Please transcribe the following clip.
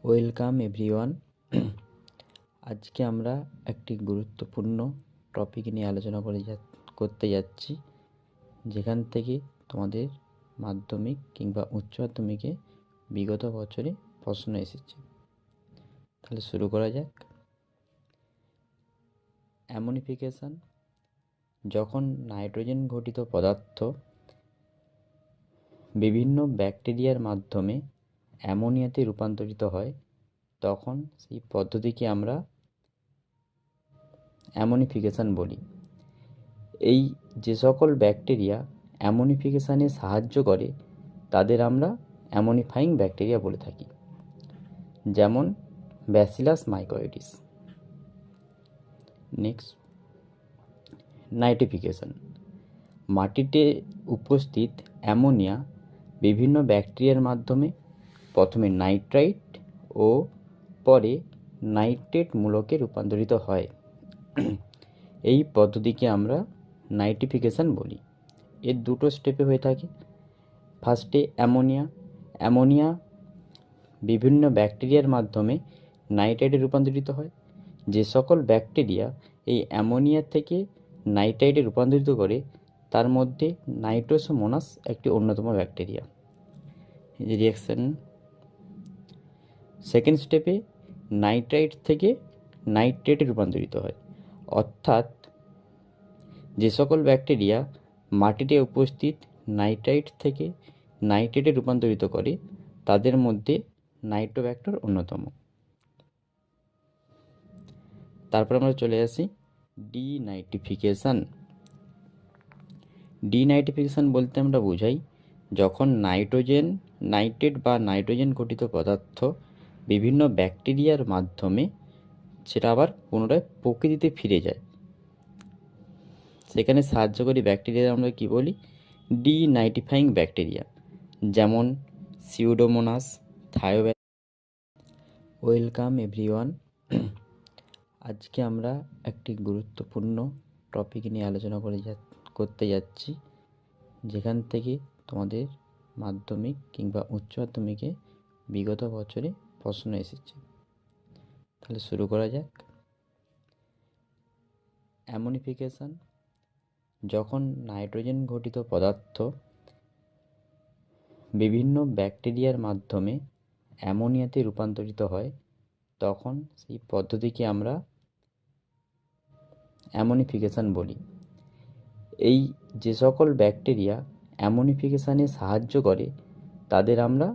Welcome everyone. আজকে আমরা একটি গুরুত্বপূর্ণ টপিক নিয়ে আলোচনা করতে যাচ্ছি, যেখান থেকে তোমাদের মাধ্যমিক কিংবা উচ্চ মাধ্যমিকে বিগত বছরে প্রশ্ন এসেছে। তাহলে শুরু করা যাক। অ্যামোনিফিকেশন, যখন নাইট্রোজেন ঘটিত পদার্থ বিভিন্ন ব্যাকটেরিয়ার মাধ্যমে অ্যামোনিয়াতে রূপান্তরিত হয়, তখন সেই পদ্ধতিকে আমরা অ্যামোনিফিকেশন বলি। এই যে সকল ব্যাকটেরিয়া অ্যামোনিফিকেশানে সাহায্য করে তাদের আমরা অ্যামোনিফাইং ব্যাকটেরিয়া বলে থাকি, যেমন ব্যাসিলাস মাইকোয়েডিস। নেক্সট, নাইট্রিফিকেশন, মাটিতে উপস্থিত অ্যামোনিয়া বিভিন্ন ব্যাকটেরিয়ার মাধ্যমে প্রথমে নাইট্রাইট ও পরে নাইট্রেট মূলকে রূপান্তরিত হয়। এই পদ্ধতিকে আমরা নাইট্রিফিকেশন বলি। এর দুটো স্টেপে হয়ে থাকে। ফার্স্টে অ্যামোনিয়া বিভিন্ন ব্যাকটেরিয়ার মাধ্যমে নাইট্রাইটে রূপান্তরিত হয়। যে সকল ব্যাকটেরিয়া এই অ্যামোনিয়া থেকে নাইট্রাইটে রূপান্তরিত করে তার মধ্যে নাইট্রোসোমোনাস একটি অন্যতম ব্যাকটেরিয়া। রিঅ্যাকশন সেকেন্ড স্টেপে নাইট্রাইট থেকে নাইট্রেটে রূপান্তরিত হয়, অর্থাৎ যে সকল ব্যাকটেরিয়া মাটিতে উপস্থিত নাইট্রাইট থেকে নাইট্রেটে রূপান্তরিত করে তাদের মধ্যে নাইট্রোব্যাক্টর অন্যতম। তারপর আমরা চলে আসি ডিনাইট্রিফিকেশান। ডিনাইট্রিফিকেশান বলতে আমরা বোঝাই যখন নাইট্রেট বা নাইট্রোজেন ঘটিত পদার্থ বিভিন্ন ব্যাকটেরিয়ার মাধ্যমে সেটা আবার পুনরায় প্রকৃতিতে ফিরে যায়, সেখানে সাহায্যকারী ব্যাকটেরিয়া আমরা কি বলি? ডিনাইট্রিফাইং ব্যাকটেরিয়া, যেমন সিউডোমোনাস, ওয়েলকাম এভরিওয়ান। আজকে আমরা একটি গুরুত্বপূর্ণ টপিক নিয়ে আলোচনা করতে যাচ্ছি, যেখান থেকে তোমাদের মাধ্যমিক কিংবা উচ্চ মাধ্যমিকে বিগত বছরে প্রশ্ন এসেছে। তাহলে শুরু করা যাক। অ্যামোনিফিকেশন, যখন নাইট্রোজেন ঘটিত পদার্থ বিভিন্ন ব্যাকটেরিয়ার মাধ্যমে অ্যামোনিয়াতে রূপান্তরিত হয়, তখন সেই পদ্ধতিকে আমরা অ্যামোনিফিকেশন বলি। এই যে সকল ব্যাকটেরিয়া অ্যামোনিফিকেশানে সাহায্য করে তাদের আমরা